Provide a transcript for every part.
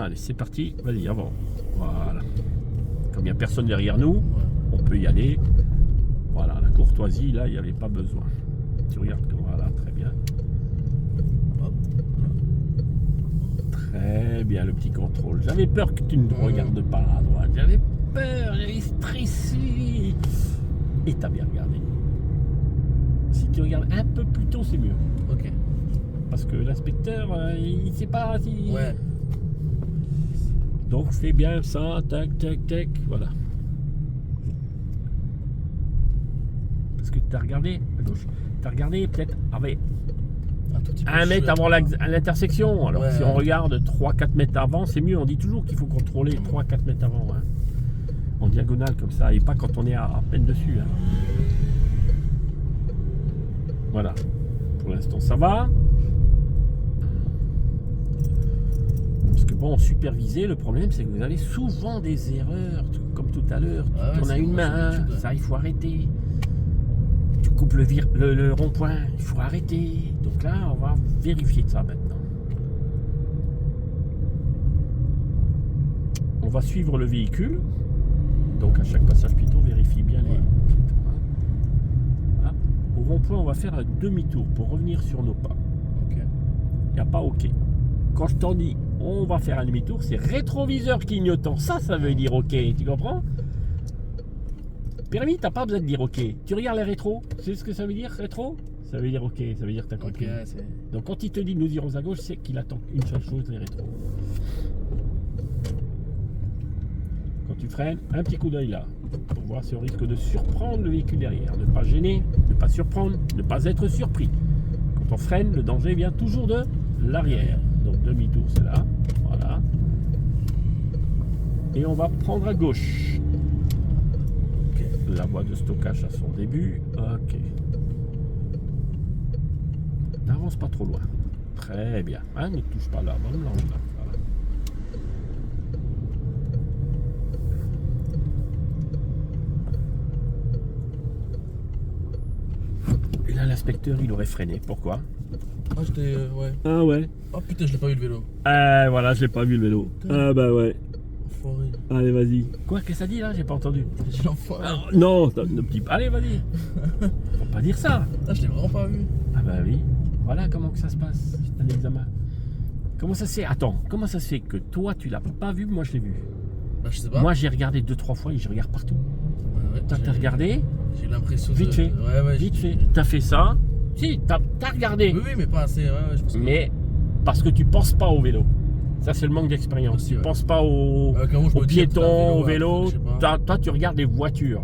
Allez, c'est parti. Vas-y, avant. Voilà. Comme il n'y a personne derrière nous, on peut y aller. Voilà, la courtoisie, là, il n'y avait pas besoin. Tu regardes comme voilà, très bien. Hop. Très bien, le petit contrôle. J'avais peur que tu ne regardes pas à droite. J'avais peur, j'avais stressé. Et t'as bien regardé. Si tu regardes un peu plus tôt, c'est mieux. Ok. Parce que l'inspecteur, il ne sait pas si... Ouais. Donc fais bien ça, tac, tac, tac, voilà. Parce que tu as regardé à gauche. Tu as regardé peut-être avec Un tout petit peu 1 mètre sûr, avant quoi. l'intersection. Alors Ouais, si on ouais. regarde 3-4 mètres avant, c'est mieux. On dit toujours qu'il faut contrôler 3-4 mètres avant. Hein. En diagonale comme ça, et pas quand on est à peine dessus. Hein. Voilà. Pour l'instant, ça va. Parce que bon, superviser, le problème, c'est que vous avez souvent des erreurs, comme tout à l'heure. Ah ouais, Tu en as c'est une moi, main, j'ai l'habitude, ouais. ça, il faut arrêter. Tu coupes le rond-point, il faut arrêter. Donc là, on va vérifier ça maintenant. On va suivre le véhicule. Donc à chaque passage piéton, vérifie bien les piétons. Voilà. Au rond-point, on va faire un demi-tour pour revenir sur nos pas. Ok. Il n'y a pas OK. Quand je t'en dis, on va faire un demi-tour, c'est rétroviseur clignotant. Ça veut dire OK. Tu comprends? Permis, t'as pas besoin de dire OK. Tu regardes les rétros. Tu sais ce que ça veut dire, rétro? Ça veut dire OK. Ça veut dire que t'as compris. Ok, c'est... Donc quand il te dit nous irons à gauche, c'est qu'il attend une seule chose, les rétros. Quand tu freines, un petit coup d'œil là, pour voir si on risque de surprendre le véhicule derrière. Ne pas gêner, ne pas surprendre, ne pas être surpris. Quand on freine, le danger vient toujours de l'arrière. Donc demi-tour, c'est là. Voilà. Et on va prendre à gauche. Ok. La voie de stockage à son début. Ok. N'avance pas trop loin. Très bien. Hein, ne touche pas là. Bonne langue là. Voilà. Et là, l'inspecteur, il aurait freiné. Pourquoi? Ah, j'étais... ouais. Ah ouais. Oh putain, je l'ai pas vu le vélo. Voilà, je l'ai pas vu le vélo. Ah bah ouais. Enfoiré. Allez, vas-y. Quoi, qu'est-ce que ça dit là? J'ai pas entendu. J'ai l'enfoiré. Ah, non, ne dis pas. Allez, vas-y. Faut pas dire ça. Ah, je l'ai vraiment pas vu. Ah bah oui. Voilà comment que ça se passe. C'est un examen. Comment ça se fait? Attends, comment ça se fait que toi tu l'as pas vu, moi je l'ai vu? Bah, je sais pas. Moi j'ai regardé 2-3 fois et je regarde partout. Ouais, Toi t'as regardé? J'ai l'impression Vite de... fait. Ouais, Vite fait. T'as fait ça? Si, t'as regardé. Oui, mais pas assez. Ouais, je pense que... Mais parce que tu penses pas au vélo. Ça c'est le manque d'expérience. Aussi, Tu ouais. penses pas aux Comment je me dis, piétons, au après, vélo. je sais pas. Toi tu regardes les voitures.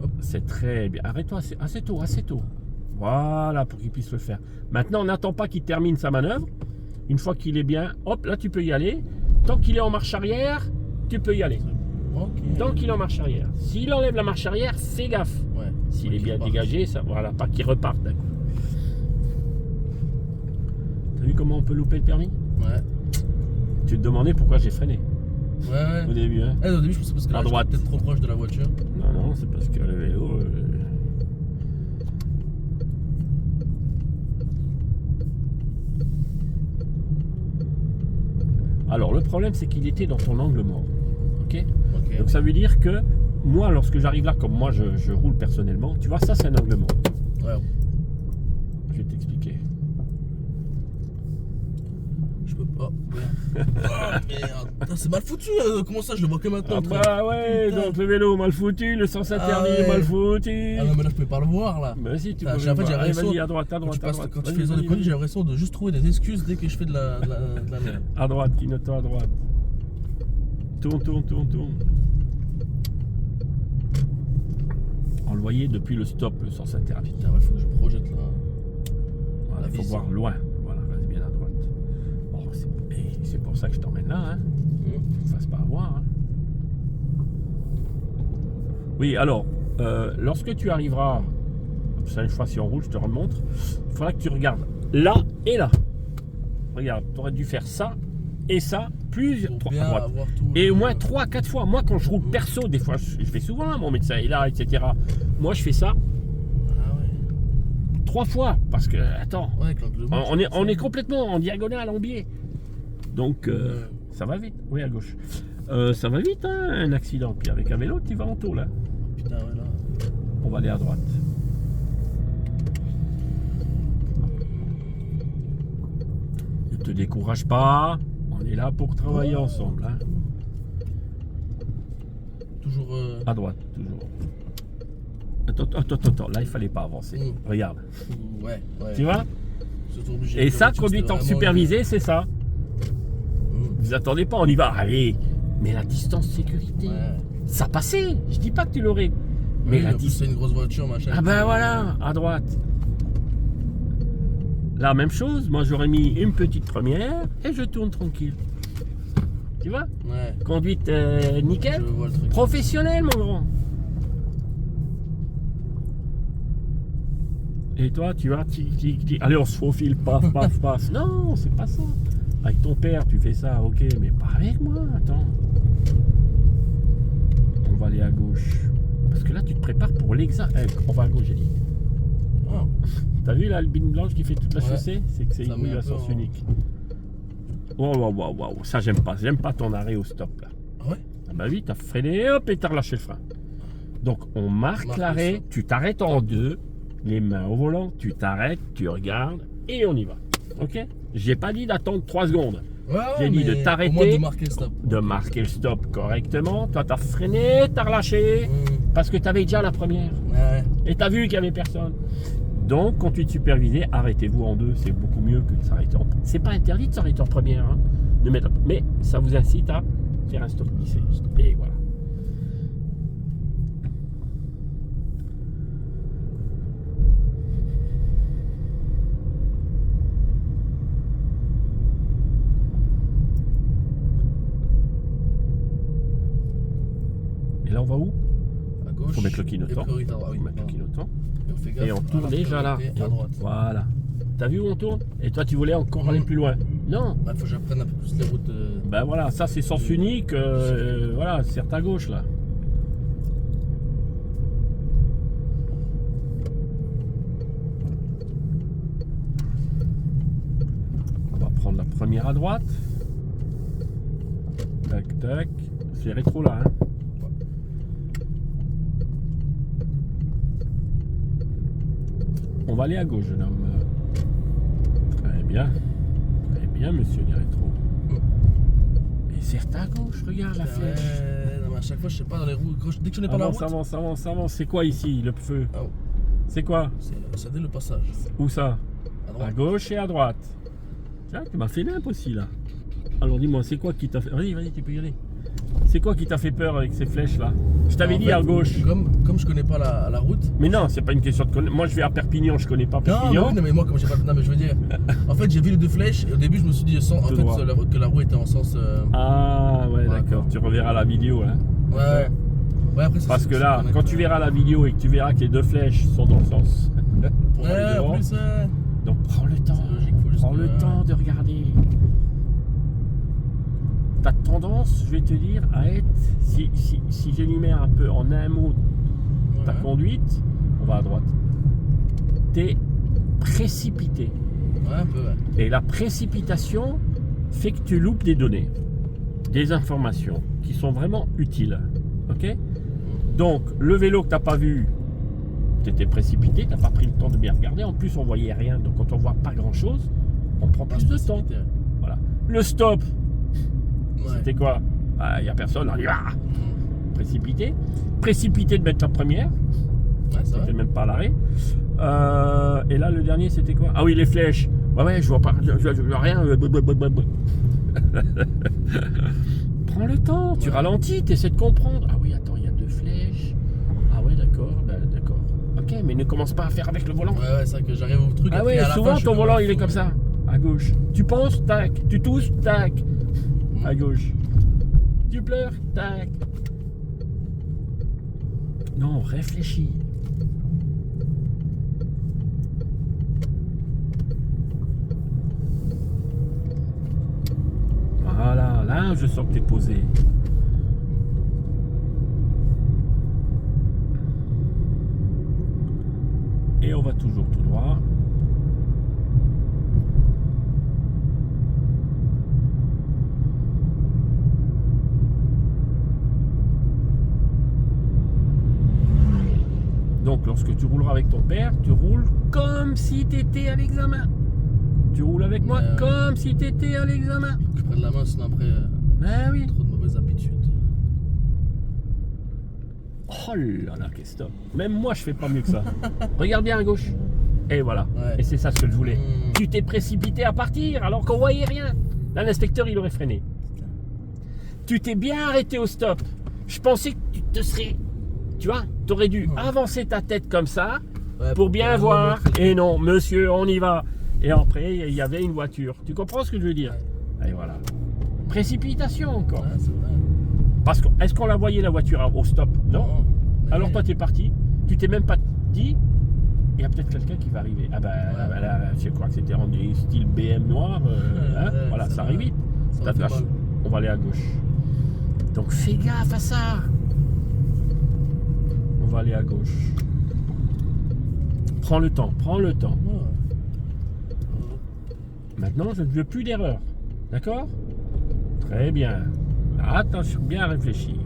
Hop. C'est très bien. Arrête-toi, c'est assez tôt, assez tôt. Voilà, pour qu'il puisse le faire. Maintenant, on n'attend pas qu'il termine sa manœuvre. Une fois qu'il est bien, hop, là tu peux y aller. Tant qu'il est en marche arrière, tu peux y aller. Ok. Tant qu'il est en marche arrière. S'il enlève la marche arrière, fais gaffe. Ouais. S'il Ouais, est qu'il bien reparte. dégagé, ça, voilà, pas qu'il reparte d'un coup. T'as vu comment on peut louper le permis? Ouais. Tu te demandais pourquoi j'ai freiné Ouais. au début, hein? Au début, je pensais parce que À là, droite. j'étais peut-être trop proche de la voiture. Non, c'est parce que le vélo. Alors, le problème, c'est qu'il était dans ton angle mort. Ok? Ok. Donc, ça veut dire que moi, lorsque j'arrive là, comme moi, je roule personnellement, tu vois, ça, c'est un angle mort. Ouais. Je vais t'expliquer. Je peux pas. Merde. Oh merde. Putain, c'est mal foutu. Comment ça, je le vois que maintenant. Ah le train. bah ouais, Putain. donc le vélo mal foutu, le sens interdit Ah ouais. mal foutu. Ah non, mais là, je pouvais pas le voir là. Bah si, tu Putain, peux en le fait, j'ai voir. Allez, l'impression- vas-y, à droite, à Quand droite, tu, à droite. quand tu Vas-y, fais les zones de vas-y, conduite, j'ai l'impression de juste trouver des excuses dès que je fais de la merde. à droite, clignotant à droite. Tourne. On le voyait depuis le stop, le sens interdit. Putain, ouais, faut que je projette là. Voilà, La il faut vision. voir loin. Voilà, reste bien à droite. Bon, c'est pour ça que je t'emmène là, hein. Faut que tu fasses pas avoir. Hein. Oui, alors, lorsque tu arriveras, la prochaine fois si on roule, je te remontre, il faudra que tu regardes là et là. Regarde, tu aurais dû faire ça et ça, plus Pour 3 bien à droite. avoir tout. Et au moins 3-4 fois. Moi, quand je roule perso, des fois, je fais souvent, hein, mon médecin est là, etc. Moi, je fais ça Ah ouais. 3 fois. Parce que, attends, Ouais, avec l'angle mort, on est complètement en diagonale, en biais. Donc, ça va vite. Oui, à gauche. Ça va vite, hein, un accident. Puis avec un vélo, tu vas en taux, là. Putain, ouais, là. On va aller à droite. Ne te décourage pas. On est là pour travailler ensemble. Hein. Toujours. À droite, toujours. Attends. Là, il fallait pas avancer. Regarde. Ouais. Tu vois? Surtout obligé Et de ça, voiture, conduite c'était en vraiment supervisé, c'est ça. une- Vous attendez pas, on y va. Allez. Mais la distance sécurité, Ouais. ça passait. Je dis pas que tu l'aurais. Mais Oui, la en plus, distance. c'est une grosse voiture, machin. Ah ben voilà, à droite. La même chose, moi j'aurais mis une petite première et je tourne tranquille. Tu vois? Ouais. Conduite nickel. Je vois le truc. Professionnel, mon grand. Et toi, tu vois, allez, on se faufile, paf. Non, c'est pas ça. Avec ton père, tu fais ça, ok, mais pas avec moi, attends. On va aller à gauche. Parce que là, tu te prépares pour l'examen. On va à gauche, j'ai dit. Ah, T'as vu l'albine blanche qui fait toute la Ouais. chaussée? C'est que c'est Ça une met rue un à peu sens en- unique. Wow, ça j'aime pas. J'aime pas ton arrêt au stop là. ah ouais? Ah bah oui, t'as freiné, hop, et t'as relâché le frein. Donc on marque Marque l'arrêt, le stop. tu t'arrêtes en deux, les mains au volant, tu t'arrêtes, tu regardes et on y va. Ok? J'ai pas dit d'attendre 3 secondes. Ouais, J'ai dit de mais t'arrêter. Au moins de marquer le stop. De marquer le stop correctement. Toi t'as freiné, t'as relâché. Parce que t'avais déjà la première. Ouais. Et t'as vu qu'il n'y avait personne. Donc, conduite supervisée, arrêtez-vous en deux, c'est beaucoup mieux que de s'arrêter en première. C'est pas interdit de s'arrêter en première, hein, mais ça vous incite à faire un stop glissé. Et voilà. Et là, on va où? À gauche. Faut mettre le clignotant. Et priorité à droite, oui. On met le clignotant. Et on fait gaffe Et on à tourne la déjà là. priorité à droite. Voilà. T'as vu où on tourne? Et toi, tu voulais encore aller plus loin? Non. Bah, faut que j'apprenne un peu plus les routes. Ben voilà, ça c'est sens unique. Voilà, c'est à gauche là. On va prendre la première à droite. Tac. C'est rétro là. Hein. On va aller à gauche, jeune homme. Très bien, monsieur les rétro. Et c'est à gauche, regarde la flèche. Ouais, non, mais à chaque fois, je sais pas dans les roues. Dès que je n'ai pas la route. Avance. C'est quoi ici, le feu? Oh, C'est quoi? c'est dès le passage. Où ça? À À droite. gauche et à droite. Tiens, tu m'as fait nimp aussi là. Alors dis-moi, c'est quoi qui t'a fait... Vas-y, tu peux y aller. C'est quoi qui t'a fait peur avec ces flèches là? Je t'avais En dit fait, à gauche. Comme je connais pas la route. Mais non, c'est pas une question de connaître. Moi je vais à Perpignan, je connais pas Non, Perpignan. oui, non, mais moi, comme j'ai pas. Non, mais je veux dire. En fait, j'ai vu les deux flèches et au début, je me suis dit Tout droit. que la roue était en sens. Ah ouais, Ouais, d'accord. Tu reverras la vidéo hein. Ouais. Ouais, après, ça, Parce c'est- que c'est là, honnête, quand tu verras la vidéo et que tu verras que les deux flèches sont dans le sens. pour aller Ouais, devant, en plus, donc prends le temps. C'est logique, faut juste Prends que- le temps de regarder. T'as tendance, je vais te dire, à être, si j'énumère un peu en un mot ta conduite, on va à droite. T'es précipité. Ouais, un peu, ouais. Et la précipitation fait que tu loupes des données, des informations qui sont vraiment utiles. Ok? Donc, le vélo que t'as pas vu, t'étais précipité, t'as pas pris le temps de bien regarder. En plus, on voyait rien. Donc, quand on voit pas grand chose, on prend plus de temps. Précipité, ouais. Voilà. Le stop, Ouais. c'était quoi? Il n'y a personne, on y va. Précipité. Précipité de mettre la première. Ouais, c'est vrai. C'était même pas à l'arrêt. Et là, le dernier, c'était quoi? Ah oui, les flèches. Ouais, je vois pas, je vois rien. Prends le temps, tu Ouais. ralentis, tu essaies de comprendre. Ah oui, attends, il y a deux flèches. Ah ouais, d'accord, d'accord. Ok, mais ne commence pas à faire avec le volant. Ouais, c'est vrai que j'arrive au truc. Ah et ouais, puis à la souvent fin, je suis ton volant un il est fou, comme ça, à gauche. Tu penses, tac. Tu tousses, tac. À gauche. Tu pleures, tac. Non, réfléchis. Voilà, là je sens que t'es posé. Et on va toujours tout droit. lorsque tu rouleras avec ton père, tu roules comme si tu étais à l'examen. Tu roules avec moi comme si tu étais à l'examen. Faut que je prenne la main, sinon après, Ben oui. trop de mauvaises habitudes. Oh là là, qu'est-ce que c'est. Même moi, je fais pas mieux que ça. Regarde bien à gauche. Et voilà. Ouais. Et c'est ça ce que je voulais. Tu t'es précipité à partir alors qu'on voyait rien. Là, l'inspecteur, il aurait freiné. Tu t'es bien arrêté au stop. Je pensais que tu te serais... Tu vois, tu aurais dû avancer ta tête comme ça pour bien voir. Et non, monsieur, on y va. Et après, il y avait une voiture. Tu comprends ce que je veux dire? Et voilà. Précipitation encore. Ouais, c'est vrai. Parce que, est-ce qu'on la voyait la voiture au stop? Non. Mais- Alors toi, t'es parti. Tu t'es même pas dit, il y a peut-être quelqu'un qui va arriver. Ah ben là, je crois que c'était en style BM noir. Hein, Ouais, voilà, ça arrive vite. Ça T'as me de la fait ch- mal. On va aller à gauche. Donc fais gaffe à ça. On va aller à gauche. Prends le temps, prends le temps. Ouais. Maintenant, je ne veux plus d'erreur. D'accord? Très bien. Attention, bien réfléchir.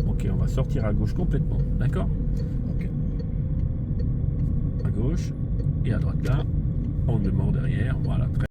Ok, on va sortir à gauche complètement. D'accord? Ok. À gauche et à droite là. On demande derrière. Voilà, très